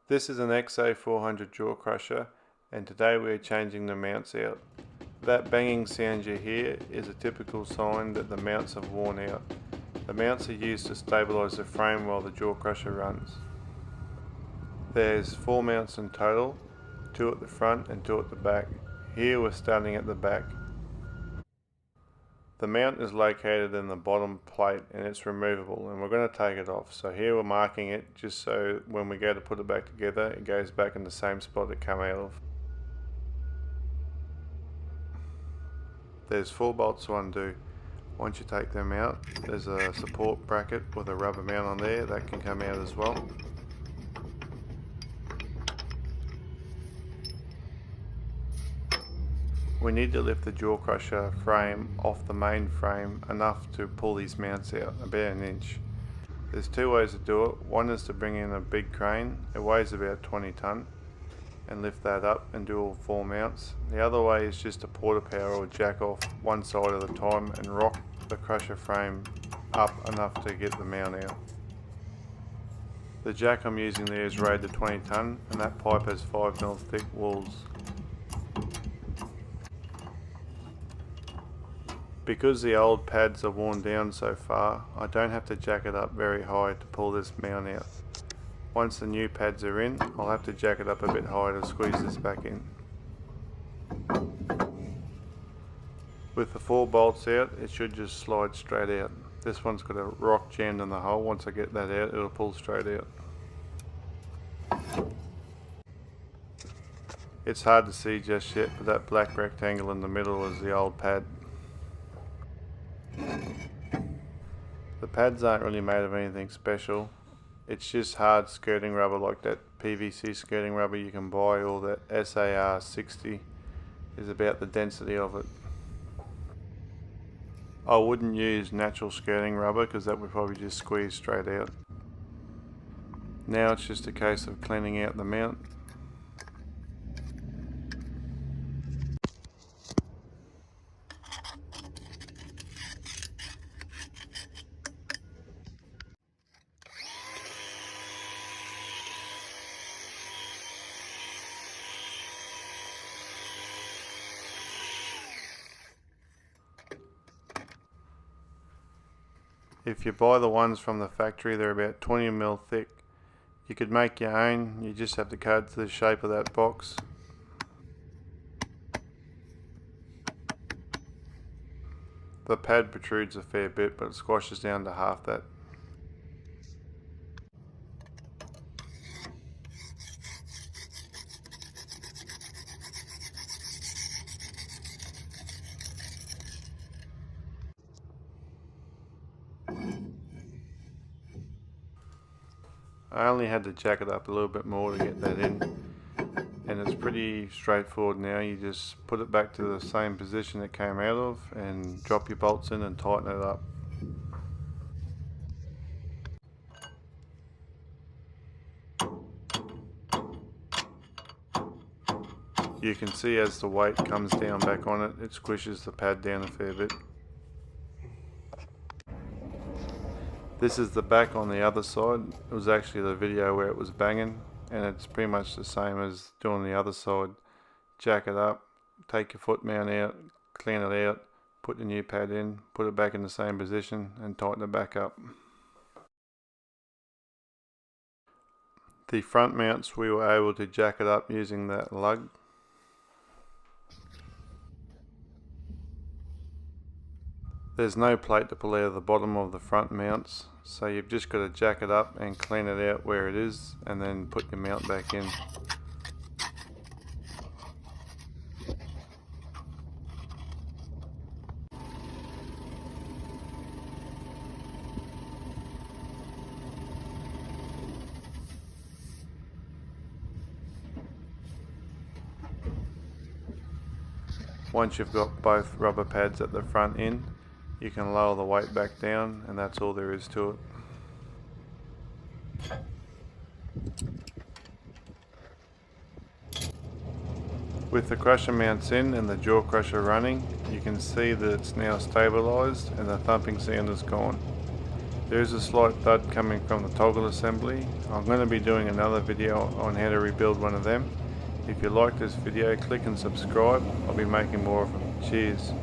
This is an XA400 Jaw Crusher, and today we are changing the mounts out. That banging sound you hear is a typical sign that the mounts have worn out. The mounts are used to stabilise the frame while the Jaw Crusher runs. There's 4 mounts in total, 2 at the front and 2 at the back. Here we're starting at the back. The mount is located in the bottom plate and it's removable, and we're going to take it off. So here we're marking it just so when we go to put it back together it goes back in the same spot it came out of. There's 4 bolts to undo. Once you take them out, there's a support bracket with a rubber mount on there that can come out as well. We need to lift the Jaw Crusher frame off the main frame enough to pull these mounts out, about an inch. There's 2 ways to do it. One is to bring in a big crane, it weighs about 20 tonne, and lift that up and do all 4 mounts. The other way is just to porta power or jack off one side at a time and rock the crusher frame up enough to get the mount out. The jack I'm using there is rated 20 tonne, and that pipe has 5mm thick walls. Because the old pads are worn down so far, I don't have to jack it up very high to pull this mount out. Once the new pads are in, I'll have to jack it up a bit higher to squeeze this back in. With the 4 bolts out, it should just slide straight out. This one's got a rock jammed in the hole. Once I get that out, it'll pull straight out. It's hard to see just yet, but that black rectangle in the middle is the old pad. The pads aren't really made of anything special. It's just hard skirting rubber like that PVC skirting rubber you can buy, or that XA400S is about the density of it. I wouldn't use natural skirting rubber because that would probably just squeeze straight out. Now it's just a case of cleaning out the mount. If you buy the ones from the factory, they're about 20mm thick. You could make your own, you just have to cut it to the shape of that box. The pad protrudes a fair bit, but it squashes down to half that. I only had to jack it up a little bit more to get that in, and it's pretty straightforward now. You just put it back to the same position it came out of and drop your bolts in and tighten it up. You can see as the weight comes down back on it, it squishes the pad down a fair bit. This is the back on the other side. It was actually the video where it was banging, and it's pretty much the same as doing the other side. Jack it up, take your foot mount out, clean it out, put the new pad in, put it back in the same position and tighten it back up. The front mounts we were able to jack it up using that lug. There's no plate to pull out of the bottom of the front mounts, so you've just got to jack it up and clean it out where it is and then put your mount back in. Once you've got both rubber pads at the front in, you can lower the weight back down, and that's all there is to it. With the crusher mounts in and the Jaw Crusher running, you can see that it's now stabilised and the thumping sound is gone. There is a slight thud coming from the toggle assembly. I'm going to be doing another video on how to rebuild one of them. If you like this video, click and subscribe. I'll be making more of them. Cheers.